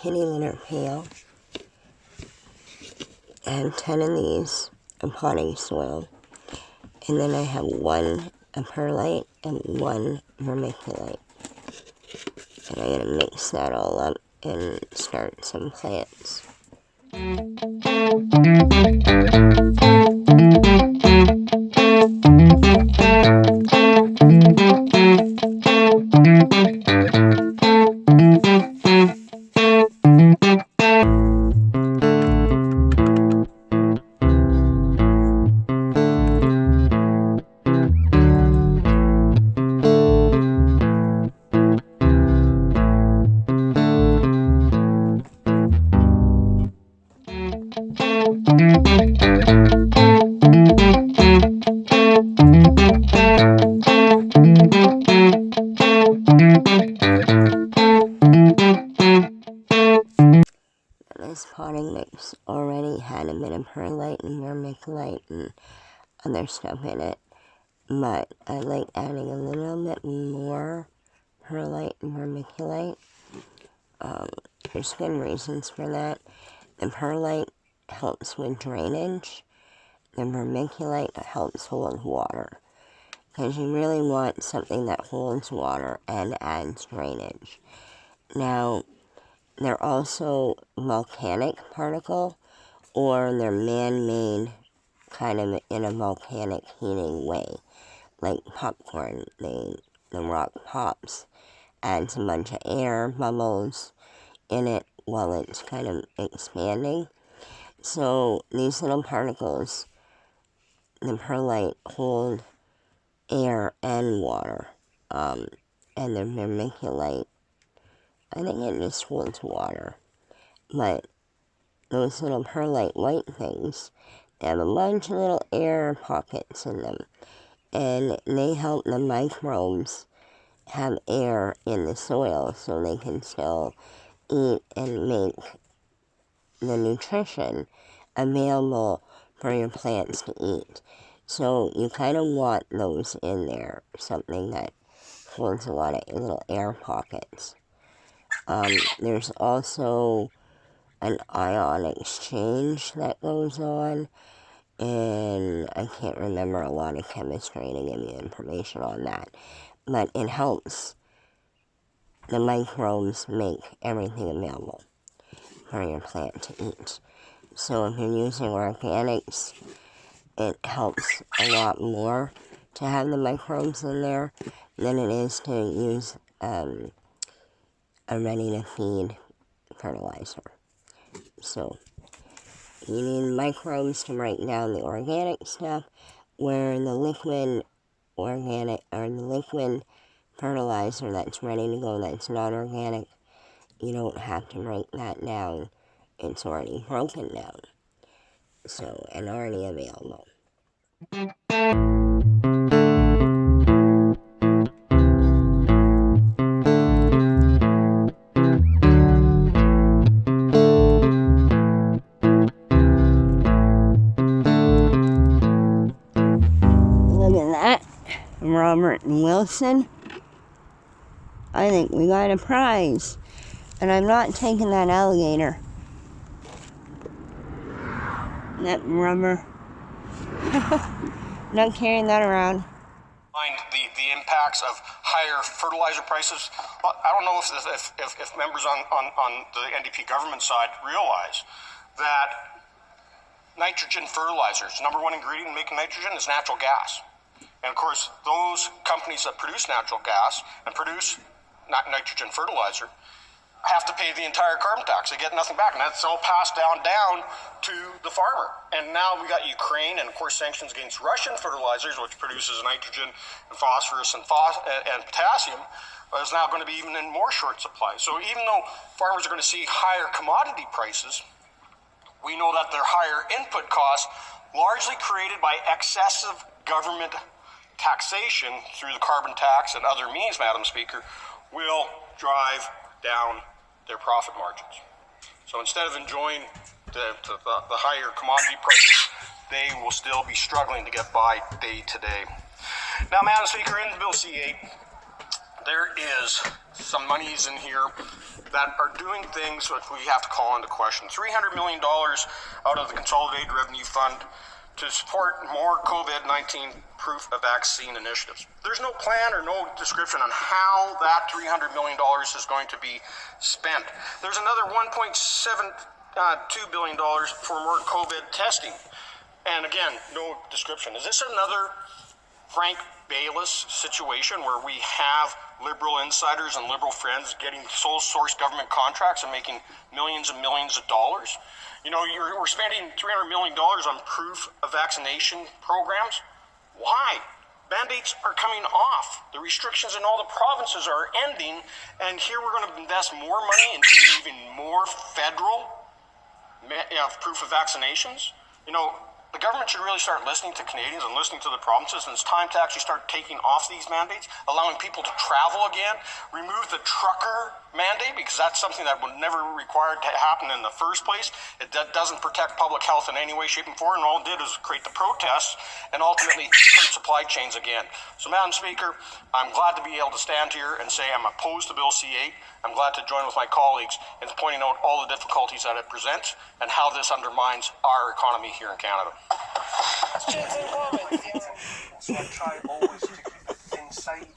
kitty litter pail. I have 10 of these of potting soil. And then I have 1 of perlite and 1 vermiculite. And I'm going to mix that all up and start some plants. This potting mix already had a bit of perlite and vermiculite and other stuff in it, but I like adding a little bit more perlite and vermiculite. There's good reasons for that. The perlite helps with drainage. The vermiculite helps hold water, because you really want something that holds water and adds drainage. Now, they're also volcanic particle, or they're man-made kind of in a volcanic heating way. Like popcorn, the rock pops, adds a bunch of air bubbles in it while it's kind of expanding. So these little particles, the perlite, hold air and water, and the vermiculite, I think it just holds water. But those little perlite white things, they have a bunch of little air pockets in them, and they help the microbes have air in the soil so they can still eat and make the nutrition available for your plants to eat. So you kind of want those in there, something that holds a lot of little air pockets. There's also an ion exchange that goes on, and I can't remember a lot of chemistry to give you information on that, but it helps the microbes make everything available for your plant to eat. So if you're using organics, it helps a lot more to have the microbes in there than it is to use a ready-to-feed fertilizer. So you need microbes to break down the organic stuff, where the liquid organic, or the liquid fertilizer that's ready to go, that's not organic, you don't have to break that down. It's already broken down. So, and already available. Look at that, Robert and Wilson. I think we got a prize. And I'm not taking that alligator. That rubber. Not carrying that around. The impacts of higher fertilizer prices. Well, I don't know if members on the NDP government side realize that nitrogen fertilizers, number one ingredient in making nitrogen is natural gas. And of course, those companies that produce natural gas and produce nitrogen fertilizer have to pay the entire carbon tax. They get nothing back, and that's all passed down to the farmer. And now we got Ukraine, and of course sanctions against Russian fertilizers, which produces nitrogen and phosphorus and potassium, is now going to be even in more short supply. So even though farmers are going to see higher commodity prices, we know that their higher input costs, largely created by excessive government taxation through the carbon tax and other means, Madam Speaker, will drive down their profit margins. So instead of enjoying the higher commodity prices, they will still be struggling to get by day to day. Now, Madam Speaker, in Bill C-8, there is some monies in here that are doing things which we have to call into question. $300 million out of the Consolidated Revenue Fund to support more COVID-19 proof of vaccine initiatives. There's no plan or no description on how that $300 million is going to be spent. There's another $1.72 billion for more COVID testing. And again, no description. Is this another Frank Baylis situation where we have liberal insiders and liberal friends getting sole source government contracts and making millions and millions of dollars? You know, we're spending $300 million on proof of vaccination programs. Why? Mandates are coming off. The restrictions in all the provinces are ending, and here we're going to invest more money into even more federal proof of vaccinations. You know, the government should really start listening to Canadians and listening to the provinces, and it's time to actually start taking off these mandates, allowing people to travel again, remove the trucker mandate, because that's something that would never required to happen in the first place. It doesn't protect public health in any way, shape, and form, and all it did is create the protests and ultimately hurt supply chains again. So, Madam Speaker, I'm glad to be able to stand here and say I'm opposed to Bill C-8. I'm glad to join with my colleagues in pointing out all the difficulties that it presents and how this undermines our economy here in Canada. Questions and comments? So I try always to keep it inside.